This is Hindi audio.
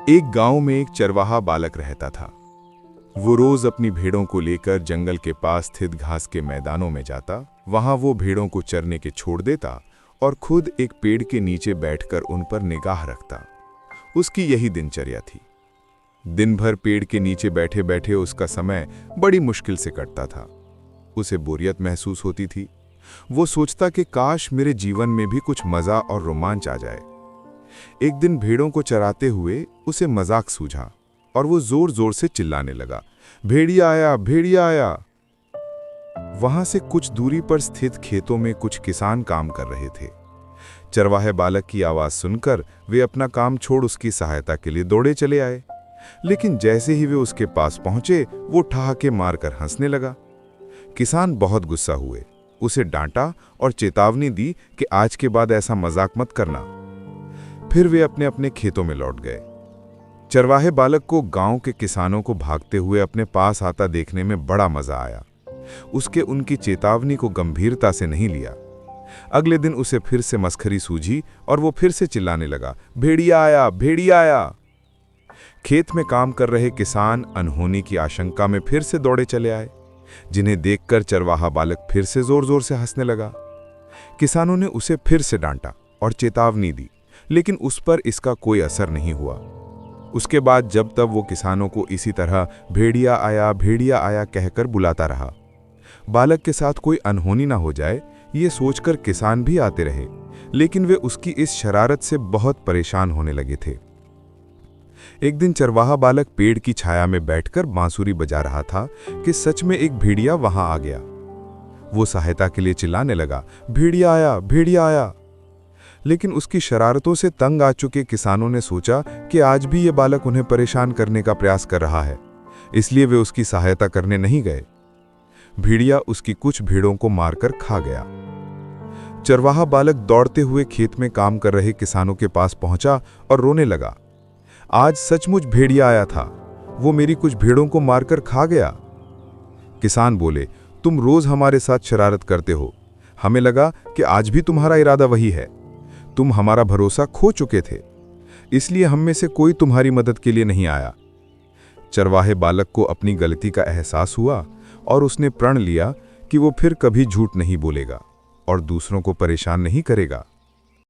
एक गांव में एक चरवाहा बालक रहता था। वो रोज अपनी भेड़ों को लेकर जंगल के पास स्थित घास के मैदानों में जाता। वहां वो भेड़ों को चरने के छोड़ देता और खुद एक पेड़ के नीचे बैठकर उन पर निगाह रखता। उसकी यही दिनचर्या थी। दिन भर पेड़ के नीचे बैठे बैठे उसका समय बड़ी मुश्किल से कटता था। उसे बोरियत महसूस होती थी। वो सोचता कि काश मेरे जीवन में भी कुछ मजा और रोमांच आ जाए। एक दिन भेड़ों को चराते हुए उसे मजाक सूझा और वो जोर जोर से चिल्लाने लगा, भेड़िया आया, भेड़िया आया। वहां से कुछ दूरी पर स्थित खेतों में कुछ किसान काम कर रहे थे। चरवाहे बालक की आवाज सुनकर वे अपना काम छोड़ उसकी सहायता के लिए दौड़े चले आए। लेकिन जैसे ही वे उसके पास पहुंचे, वो ठहाके मारकर हंसने लगा। किसान बहुत गुस्सा हुए, उसे डांटा और चेतावनी दी कि आज के बाद ऐसा मजाक मत करना। फिर वे अपने अपने खेतों में लौट गए। चरवाहे बालक को गांव के किसानों को भागते हुए अपने पास आता देखने में बड़ा मजा आया। उसके उनकी चेतावनी को गंभीरता से नहीं लिया। अगले दिन उसे फिर से मस्खरी सूझी और वो फिर से चिल्लाने लगा, भेड़िया आया, भेड़िया आया। खेत में काम कर रहे किसान अनहोनी की आशंका में फिर से दौड़े चले आए, जिन्हें देखकर चरवाहा बालक फिर से जोर जोर से हंसने लगा। किसानों ने उसे फिर से डांटा और चेतावनी दी, लेकिन उस पर इसका कोई असर नहीं हुआ। उसके बाद जब तब वो किसानों को इसी तरह भेड़िया आया कहकर बुलाता रहा। बालक के साथ कोई अनहोनी ना हो जाए, ये सोचकर किसान भी आते रहे, लेकिन वे उसकी इस शरारत से बहुत परेशान होने लगे थे। एक दिन चरवाहा बालक पेड़ की छाया में बैठकर बांसुरी बजा रहा था कि सच में एक भेड़िया वहां आ गया। वो सहायता के लिए चिल्लाने लगा, भेड़िया आया, भेड़िया आया। लेकिन उसकी शरारतों से तंग आ चुके किसानों ने सोचा कि आज भी ये बालक उन्हें परेशान करने का प्रयास कर रहा है, इसलिए वे उसकी सहायता करने नहीं गए। भेड़िया उसकी कुछ भेड़ों को मारकर खा गया। चरवाहा बालक दौड़ते हुए खेत में काम कर रहे किसानों के पास पहुंचा और रोने लगा, आज सचमुच भेड़िया आया था, वो मेरी कुछ भेड़ों को मारकर खा गया। किसान बोले, तुम रोज हमारे साथ शरारत करते हो, हमें लगा कि आज भी तुम्हारा इरादा वही है। तुम हमारा भरोसा खो चुके थे, इसलिए हम में से कोई तुम्हारी मदद के लिए नहीं आया। चरवाहे बालक को अपनी गलती का एहसास हुआ और उसने प्रण लिया कि वो फिर कभी झूठ नहीं बोलेगा और दूसरों को परेशान नहीं करेगा।